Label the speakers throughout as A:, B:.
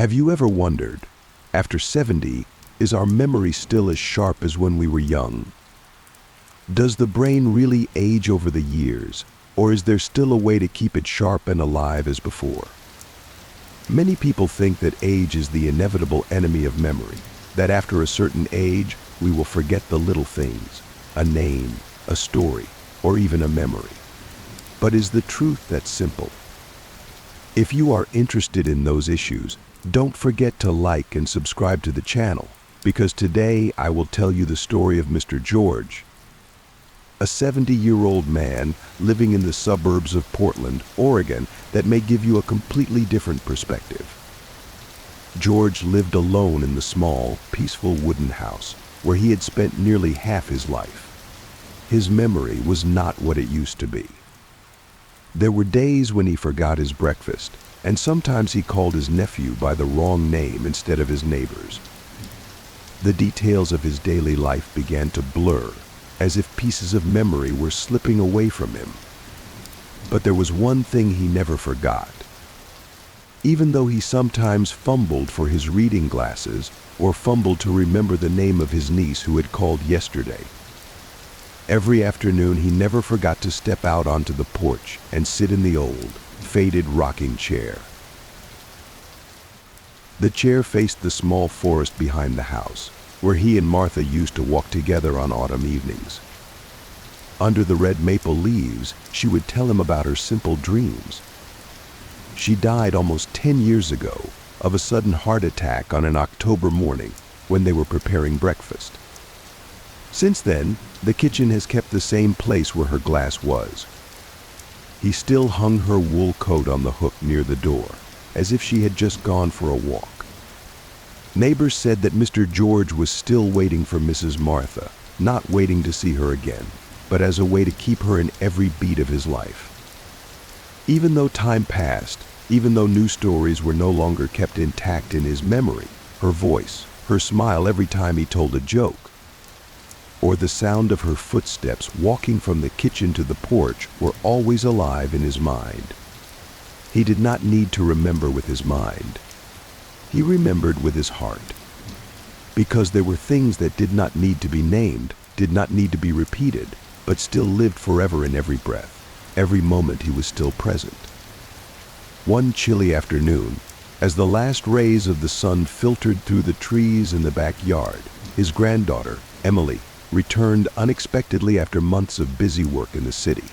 A: Have you ever wondered, after 70, is our memory still as sharp as when we were young? Does the brain really age over the years, or is there still a way to keep it sharp and alive as before? Many people think that age is the inevitable enemy of memory, that after a certain age, we will forget the little things, a name, a story, or even a memory. But is the truth that simple? If you are interested in those issues, don't forget to like and subscribe to the channel, because today I will tell you the story of Mr. George, a 70-year-old man living in the suburbs of Portland, Oregon, that may give you a completely different perspective. George lived alone in the small, peaceful wooden house where he had spent nearly half his life. His memory was not what it used to be. There were days when he forgot his breakfast, and sometimes he called his nephew by the wrong name instead of his neighbor's. The details of his daily life began to blur, as if pieces of memory were slipping away from him. But there was one thing he never forgot. Even though he sometimes fumbled for his reading glasses or fumbled to remember the name of his niece who had called yesterday, every afternoon he never forgot to step out onto the porch and sit in the old, faded rocking chair. The chair faced the small forest behind the house, where he and Martha used to walk together on autumn evenings. Under the red maple leaves, she would tell him about her simple dreams. She died almost 10 years ago of a sudden heart attack on an October morning when they were preparing breakfast. Since then, the kitchen has kept the same place where her glass was. He still hung her wool coat on the hook near the door, as if she had just gone for a walk. Neighbors said that Mr. George was still waiting for Mrs. Martha, not waiting to see her again, but as a way to keep her in every beat of his life. Even though time passed, even though new stories were no longer kept intact in his memory, her voice, her smile every time he told a joke, or the sound of her footsteps walking from the kitchen to the porch were always alive in his mind. He did not need to remember with his mind. He remembered with his heart, because there were things that did not need to be named, did not need to be repeated, but still lived forever in every breath, every moment he was still present. One chilly afternoon, as the last rays of the sun filtered through the trees in the backyard, his granddaughter, Emily, returned unexpectedly after months of busy work in the city.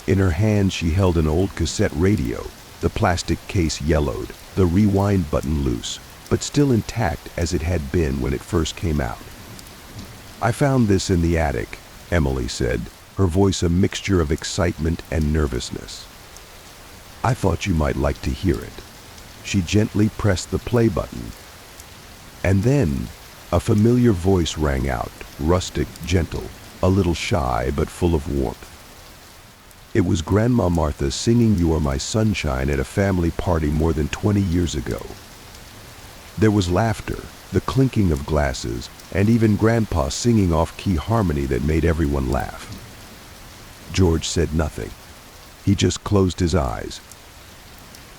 A: In her hand she held an old cassette radio, the plastic case yellowed, the rewind button loose, but still intact as it had been when it first came out. "I found this in the attic," Emily said, her voice a mixture of excitement and nervousness. "I thought you might like to hear it." She gently pressed the play button. And then a familiar voice rang out, rustic, gentle, a little shy but full of warmth. It was Grandma Martha singing "You Are My Sunshine" at a family party more than 20 years ago. There was laughter, the clinking of glasses, and even Grandpa singing off-key harmony that made everyone laugh. George said nothing. He just closed his eyes.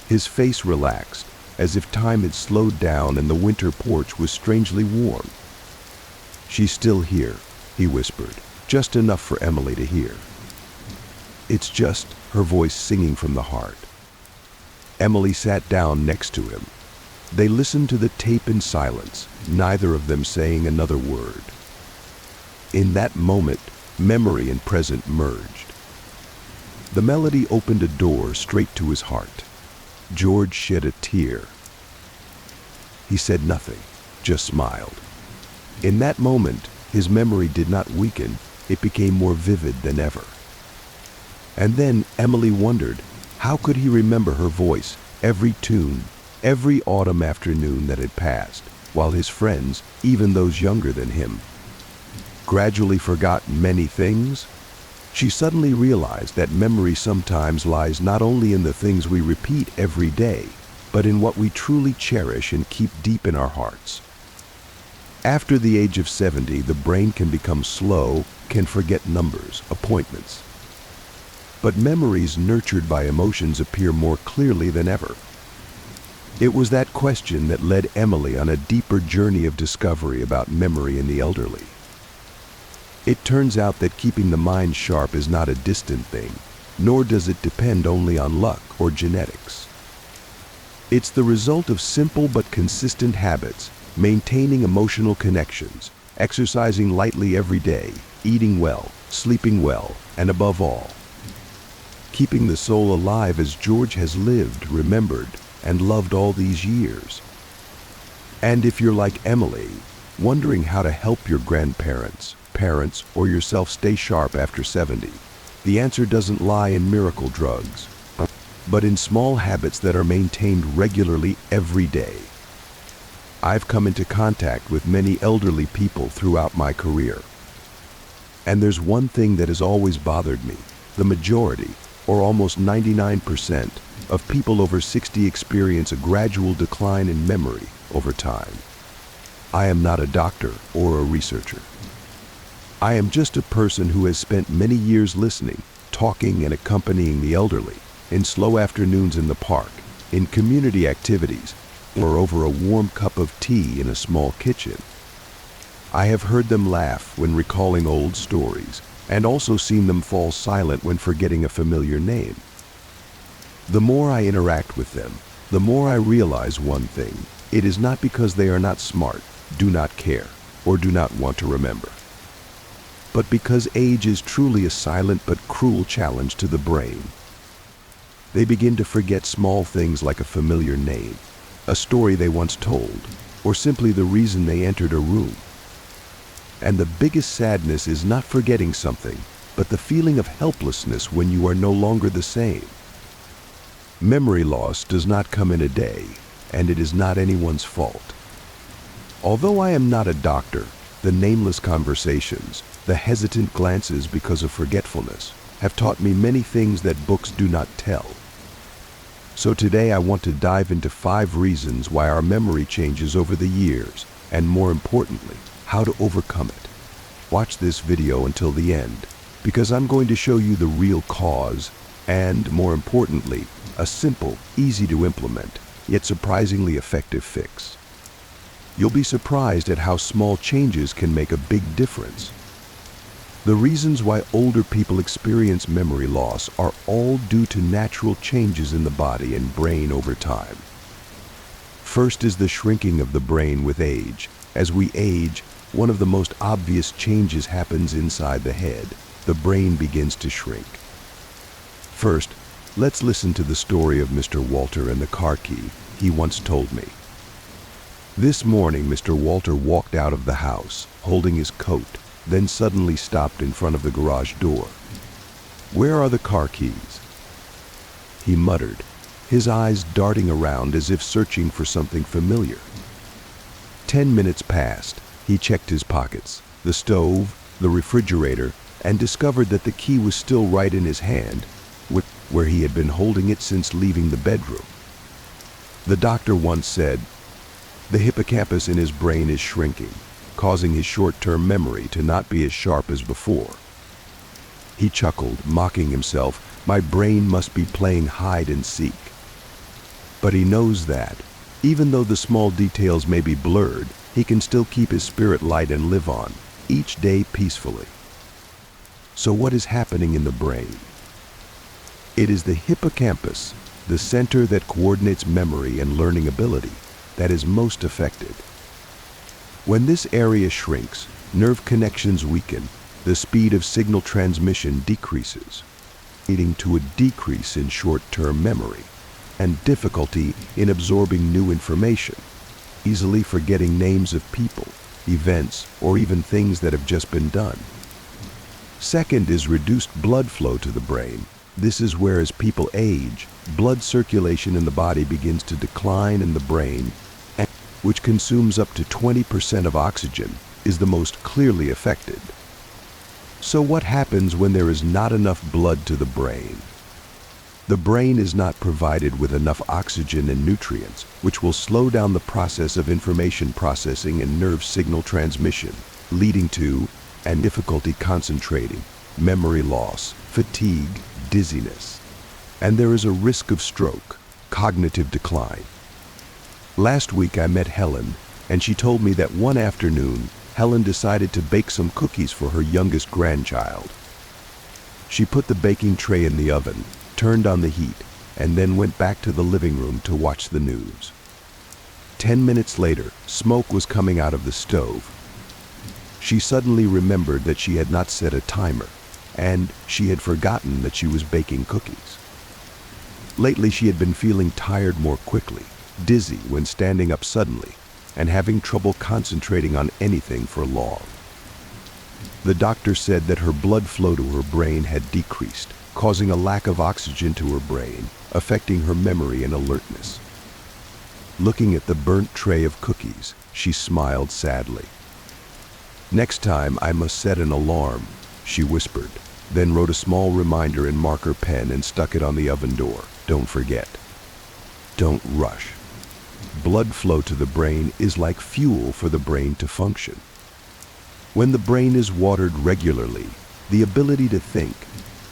A: His face relaxed, as if time had slowed down and the winter porch was strangely warm. "She's still here," he whispered, just enough for Emily to hear. "It's just," her voice singing from the heart. Emily sat down next to him. They listened to the tape in silence, neither of them saying another word. In that moment, memory and present merged. The melody opened a door straight to his heart. George shed a tear. He said nothing, just smiled. In that moment, his memory did not weaken, it became more vivid than ever. And then Emily wondered, how could he remember her voice, every tune, every autumn afternoon that had passed, while his friends, even those younger than him, gradually forgot many things? She suddenly realized that memory sometimes lies not only in the things we repeat every day, but in what we truly cherish and keep deep in our hearts. After the age of 70, the brain can become slow, can forget numbers, appointments. But memories nurtured by emotions appear more clearly than ever. It was that question that led Emily on a deeper journey of discovery about memory in the elderly. It turns out that keeping the mind sharp is not a distant thing, nor does it depend only on luck or genetics. It's the result of simple but consistent habits, maintaining emotional connections, exercising lightly every day, eating well, sleeping well, and above all, keeping the soul alive as George has lived, remembered, and loved all these years. And if you're like Emily, wondering how to help your grandparents, parents, or yourself stay sharp after 70, the answer doesn't lie in miracle drugs, but in small habits that are maintained regularly every day. I've come into contact with many elderly people throughout my career. And there's one thing that has always bothered me. The majority, or almost 99%, of people over 60 experience a gradual decline in memory over time. I am not a doctor or a researcher. I am just a person who has spent many years listening, talking, and accompanying the elderly in slow afternoons in the park, in community activities, or over a warm cup of tea in a small kitchen. I have heard them laugh when recalling old stories, and also seen them fall silent when forgetting a familiar name. The more I interact with them, the more I realize one thing. It is not because they are not smart, do not care, or do not want to remember, but because age is truly a silent but cruel challenge to the brain. They begin to forget small things like a familiar name, a story they once told, or simply the reason they entered a room. And the biggest sadness is not forgetting something, but the feeling of helplessness when you are no longer the same. Memory loss does not come in a day, and it is not anyone's fault. Although I am not a doctor, the nameless conversations, the hesitant glances because of forgetfulness, have taught me many things that books do not tell. So today I want to dive into 5 reasons why our memory changes over the years, and more importantly, how to overcome it. Watch this video until the end, because I'm going to show you the real cause and, more importantly, a simple, easy to implement, yet surprisingly effective fix. You'll be surprised at how small changes can make a big difference. The reasons why older people experience memory loss are all due to natural changes in the body and brain over time. First is the shrinking of the brain with age. As we age, one of the most obvious changes happens inside the head. The brain begins to shrink. First, let's listen to the story of Mr. Walter and the car key. He once told me, "This morning, Mr. Walter walked out of the house, holding his coat, then suddenly stopped in front of the garage door. 'Where are the car keys?' he muttered, his eyes darting around as if searching for something familiar. 10 minutes passed. He checked his pockets, the stove, the refrigerator, and discovered that the key was still right in his hand, where he had been holding it since leaving the bedroom. The doctor once said, the hippocampus in his brain is shrinking, causing his short-term memory to not be as sharp as before. He chuckled, mocking himself, my brain must be playing hide and seek. But he knows that, even though the small details may be blurred, he can still keep his spirit light and live on, each day peacefully. So what is happening in the brain? It is the hippocampus, the center that coordinates memory and learning ability, that is most affected. When this area shrinks, nerve connections weaken, the speed of signal transmission decreases, leading to a decrease in short-term memory and difficulty in absorbing new information, easily forgetting names of people, events, or even things that have just been done. Second is reduced blood flow to the brain. This is where, as people age, blood circulation in the body begins to decline, and the brain, which consumes up to 20% of oxygen, is the most clearly affected. So what happens when there is not enough blood to the brain? The brain is not provided with enough oxygen and nutrients, which will slow down the process of information processing and nerve signal transmission, leading to and difficulty concentrating, memory loss, fatigue, dizziness. And there is a risk of stroke, cognitive decline. Last week I met Helen, and she told me that one afternoon, Helen decided to bake some cookies for her youngest grandchild. She put the baking tray in the oven, turned on the heat, and then went back to the living room to watch the news. 10 minutes later, smoke was coming out of the stove. She suddenly remembered that she had not set a timer, and she had forgotten that she was baking cookies. Lately, she had been feeling tired more quickly, dizzy when standing up suddenly, and having trouble concentrating on anything for long. The doctor said that her blood flow to her brain had decreased, causing a lack of oxygen to her brain, affecting her memory and alertness. Looking at the burnt tray of cookies, she smiled sadly. "Next time I must set an alarm," she whispered, then wrote a small reminder in marker pen and stuck it on the oven door. "Don't forget. Don't rush." Blood flow to the brain is like fuel for the brain to function. When the brain is watered regularly, the ability to think,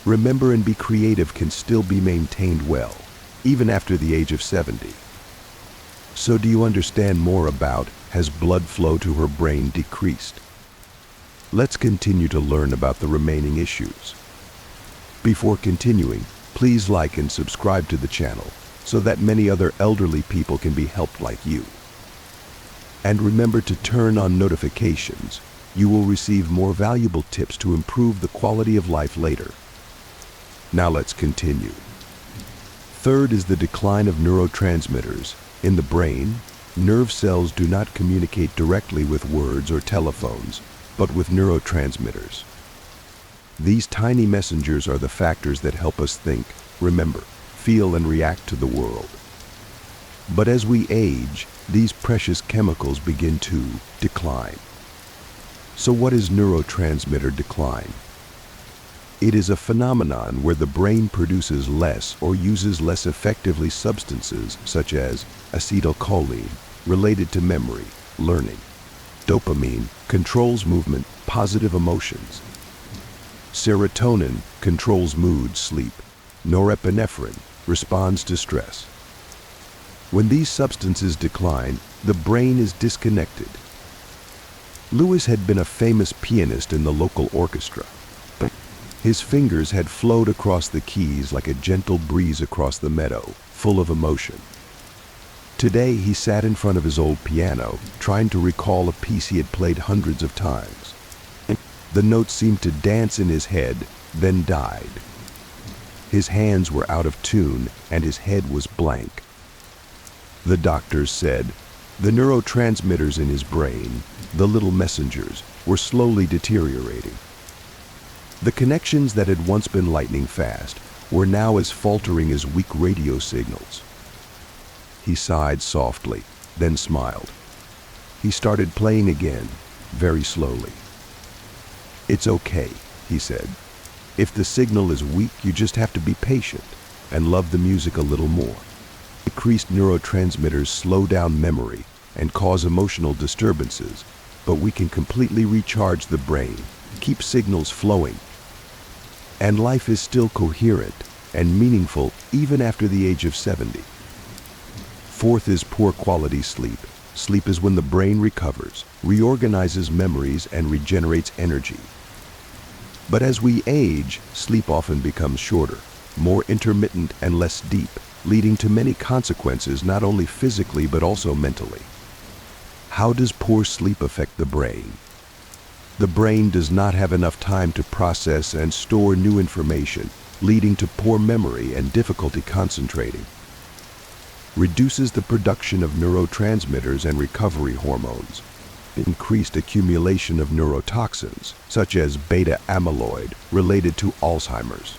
A: remember, and be creative can still be maintained well, even after the age of 70. So do you understand more about has blood flow to her brain decreased? Let's continue to learn about the remaining issues. Before continuing, please like and subscribe to the channel so that many other elderly people can be helped like you. And remember to turn on notifications. You will receive more valuable tips to improve the quality of life later. Now let's continue. Third is the decline of neurotransmitters. In the brain, nerve cells do not communicate directly with words or telephones, but with neurotransmitters. These tiny messengers are the factors that help us think, remember, feel, and react to the world. But as we age, these precious chemicals begin to decline. So what is neurotransmitter decline? It is a phenomenon where the brain produces less or uses less effectively substances such as acetylcholine, related to memory, learning. Dopamine controls movement, positive emotions. Serotonin controls mood, sleep. Norepinephrine responds to stress. When these substances decline, the brain is disconnected. Lewis had been a famous pianist in the local orchestra, but his fingers had flowed across the keys like a gentle breeze across the meadow, full of emotion. Today, he sat in front of his old piano, trying to recall a piece he had played hundreds of times. The notes seemed to dance in his head, then died. His hands were out of tune, and his head was blank. The doctors said the neurotransmitters in his brain, the little messengers, were slowly deteriorating. The connections that had once been lightning fast were now as faltering as weak radio signals. He sighed softly, then smiled. He started playing again, very slowly. "It's okay," he said. "If the signal is weak, you just have to be patient and love the music a little more." Decreased neurotransmitters slow down memory and cause emotional disturbances, but we can completely recharge the brain, keep signals flowing, and life is still coherent and meaningful even after the age of 70. Fourth is poor quality sleep. Sleep is when the brain recovers, reorganizes memories, and regenerates energy. But as we age, sleep often becomes shorter, more intermittent, and less deep, leading to many consequences not only physically but also mentally. How does poor sleep affect the brain? The brain does not have enough time to process and store new information, leading to poor memory and difficulty concentrating. Reduces the production of neurotransmitters and recovery hormones. Increased accumulation of neurotoxins, such as beta amyloid, related to Alzheimer's.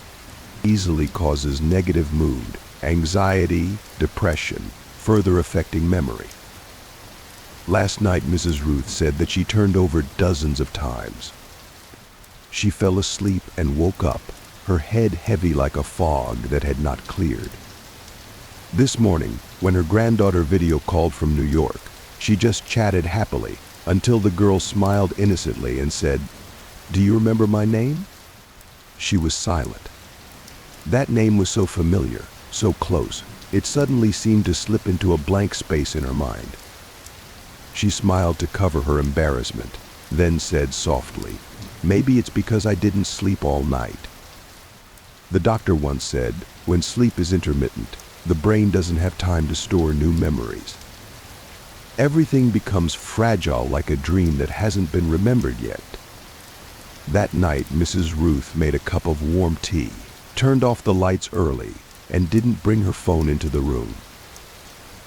A: Easily causes negative mood, anxiety, depression, further affecting memory. Last night, Mrs. Ruth said that she turned over dozens of times. She fell asleep and woke up, her head heavy like a fog that had not cleared. This morning, when her granddaughter video called from New York, she just chatted happily until the girl smiled innocently and said, "Do you remember my name?" She was silent. That name was so familiar, so close, It suddenly seemed to slip into a blank space in her mind. She smiled to cover her embarrassment, then said softly, "Maybe it's because I didn't sleep all night." The doctor once said, when sleep is intermittent, the brain doesn't have time to store new memories. Everything becomes fragile like a dream that hasn't been remembered yet. That night, Mrs. Ruth made a cup of warm tea, turned off the lights early, and didn't bring her phone into the room.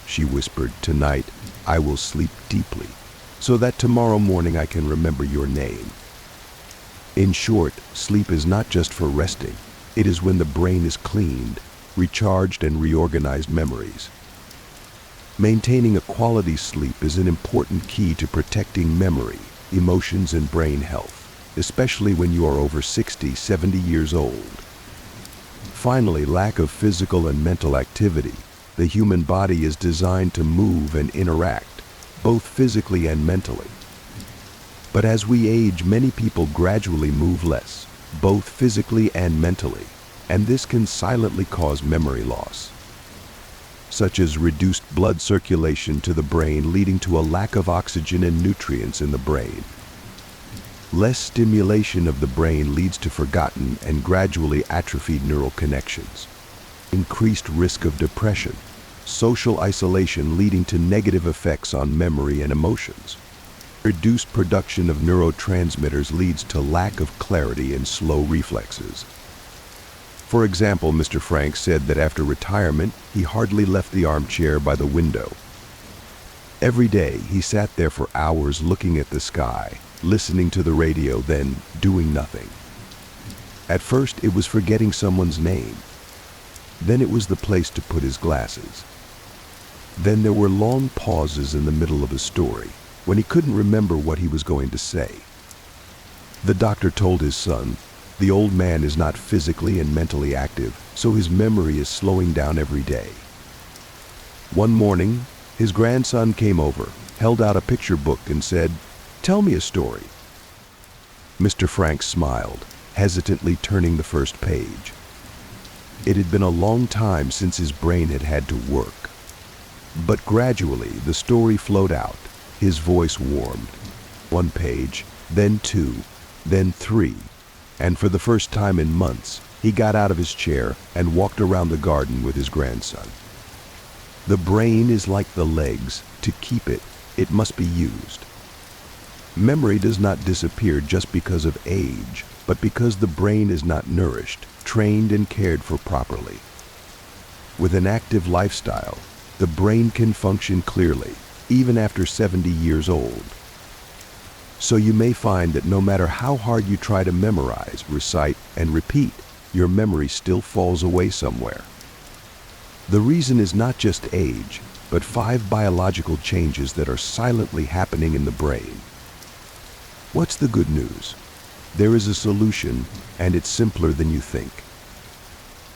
A: She whispered, "Tonight, I will sleep deeply, so that tomorrow morning I can remember your name." In short, sleep is not just for resting. It is when the brain is cleaned, recharged, and reorganized memories. Maintaining a quality sleep is an important key to protecting memory, emotions, and brain health, especially when you are over 60, 70 years old. Finally, lack of physical and mental activity. The human body is designed to move and interact, both physically and mentally. But as we age, many people gradually move less, both physically and mentally, and this can silently cause memory loss, such as reduced blood circulation to the brain, leading to a lack of oxygen and nutrients in the brain. Less stimulation of the brain leads to forgotten and gradually atrophied neural connections. Increased risk of depression, social isolation leading to negative effects on memory and emotions. Reduced production of neurotransmitters leads to lack of clarity and slow reflexes. For example, Mr. Frank said that after retirement, he hardly left the armchair by the window. Every day, he sat there for hours looking at the sky, listening to the radio, then doing nothing. At first, it was forgetting someone's name. Then it was the place to put his glasses. Then there were long pauses in the middle of a story, when he couldn't remember what he was going to say. The doctor told his son, the old man is not physically and mentally active, so his memory is slowing down every day. One morning, his grandson came over, held out a picture book and said, "Tell me a story." Mr. Frank smiled, hesitantly turning the first page. It had been a long time since his brain had had to work. But gradually, the story flowed out. His voice warmed. One page, then two, then three, and for the first time in months, he got out of his chair and walked around the garden with his grandson. The brain is like the legs. To keep it, it must be used. Memory does not disappear just because of age, but because the brain is not nourished, trained, and cared for properly. With an active lifestyle, the brain can function clearly, even after 70 years old. So you may find that no matter how hard you try to memorize, recite, and repeat, your memory still falls away somewhere. The reason is not just age, but 5 biological changes that are silently happening in the brain. What's the good news? There is a solution, and it's simpler than you think.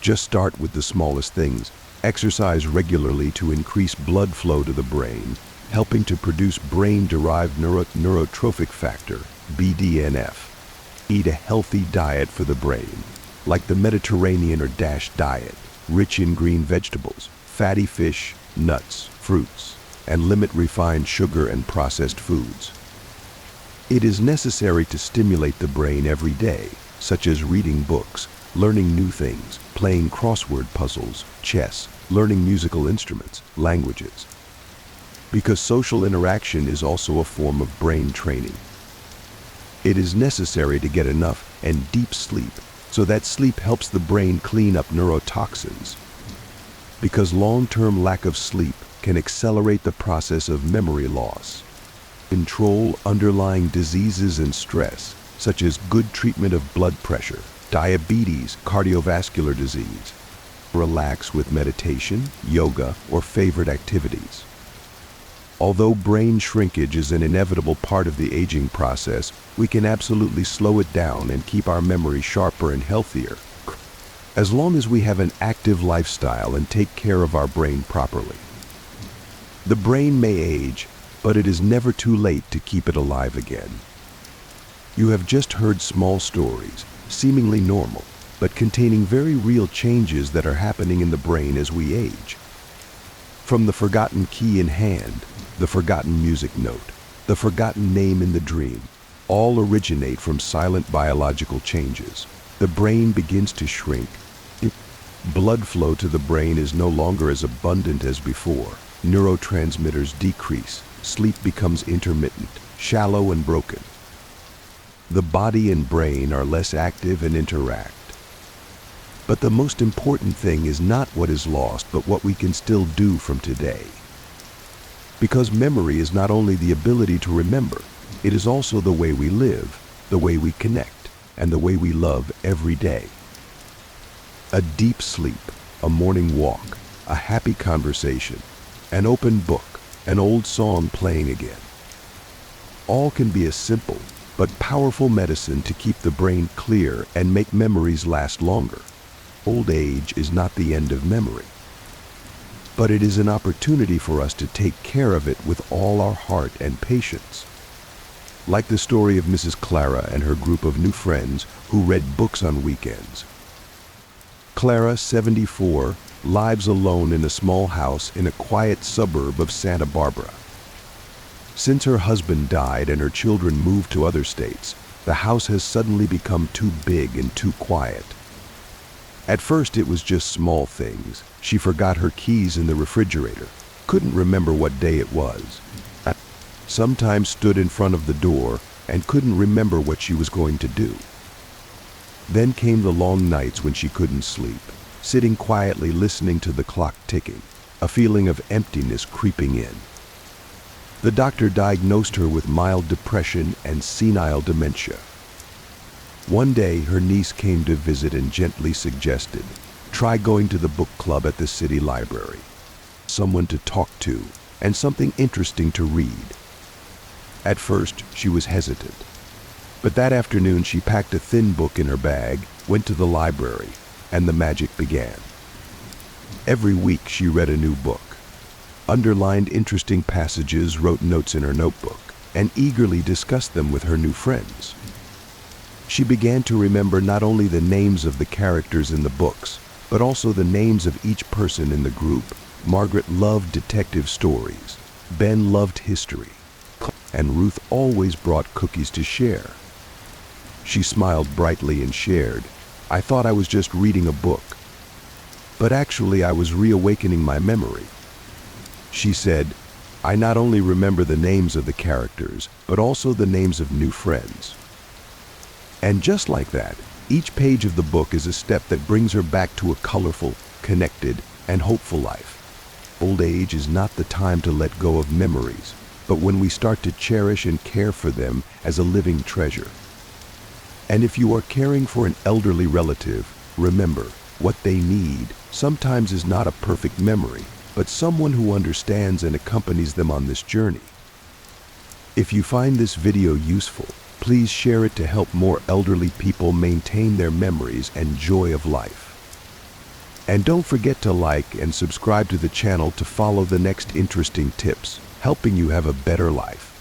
A: Just start with the smallest things. Exercise regularly to increase blood flow to the brain, helping to produce brain-derived neurotrophic factor, BDNF. Eat a healthy diet for the brain, like the Mediterranean or DASH diet, rich in green vegetables, fatty fish, nuts, fruits, and limit refined sugar and processed foods. It is necessary to stimulate the brain every day, such as reading books, learning new things, playing crossword puzzles, chess, learning musical instruments, languages. Because social interaction is also a form of brain training. It is necessary to get enough and deep sleep, so that sleep helps the brain clean up neurotoxins. Because long-term lack of sleep can accelerate the process of memory loss. Control underlying diseases and stress, such as good treatment of blood pressure, diabetes, cardiovascular disease. Relax with meditation, yoga, or favorite activities. Although brain shrinkage is an inevitable part of the aging process, we can absolutely slow it down and keep our memory sharper and healthier, as long as we have an active lifestyle and take care of our brain properly. The brain may age, but it is never too late to keep it alive again. You have just heard small stories, seemingly normal, but containing very real changes that are happening in the brain as we age. From the forgotten key in hand, the forgotten music note, the forgotten name in the dream, all originate from silent biological changes. The brain begins to shrink. Blood flow to the brain is no longer as abundant as before. Neurotransmitters decrease. Sleep becomes intermittent, shallow and broken. The body and brain are less active and interact. But the most important thing is not what is lost, but what we can still do from today. Because memory is not only the ability to remember, it is also the way we live, the way we connect, and the way we love every day. A deep sleep, a morning walk, a happy conversation, an open book, an old song playing again. All can be a simple but powerful medicine to keep the brain clear and make memories last longer. Old age is not the end of memory, but it is an opportunity for us to take care of it with all our heart and patience. Like the story of Mrs. Clara and her group of new friends who read books on weekends. Clara, 74, lives alone in a small house in a quiet suburb of Santa Barbara. Since her husband died and her children moved to other states, the house has suddenly become too big and too quiet. At first it was just small things. She forgot her keys in the refrigerator, couldn't remember what day it was. Sometimes stood in front of the door and couldn't remember what she was going to do. Then came the long nights when she couldn't sleep, sitting quietly listening to the clock ticking, a feeling of emptiness creeping in. The doctor diagnosed her with mild depression and senile dementia. One day, her niece came to visit and gently suggested, try going to the book club at the city library. Someone to talk to, and something interesting to read. At first, she was hesitant. But that afternoon, she packed a thin book in her bag, went to the library, and the magic began. Every week, she read a new book, underlined interesting passages, wrote notes in her notebook, and eagerly discussed them with her new friends. She began to remember not only the names of the characters in the books, but also the names of each person in the group. Margaret loved detective stories, Ben loved history, and Ruth always brought cookies to share. She smiled brightly and shared, I thought I was just reading a book, but actually I was reawakening my memory. She said, I not only remember the names of the characters, but also the names of new friends. And just like that, each page of the book is a step that brings her back to a colorful, connected, and hopeful life. Old age is not the time to let go of memories, but when we start to cherish and care for them as a living treasure. And if you are caring for an elderly relative, remember, what they need sometimes is not a perfect memory, but someone who understands and accompanies them on this journey. If you find this video useful, please share it to help more elderly people maintain their memories and joy of life. And don't forget to like and subscribe to the channel to follow the next interesting tips, helping you have a better life.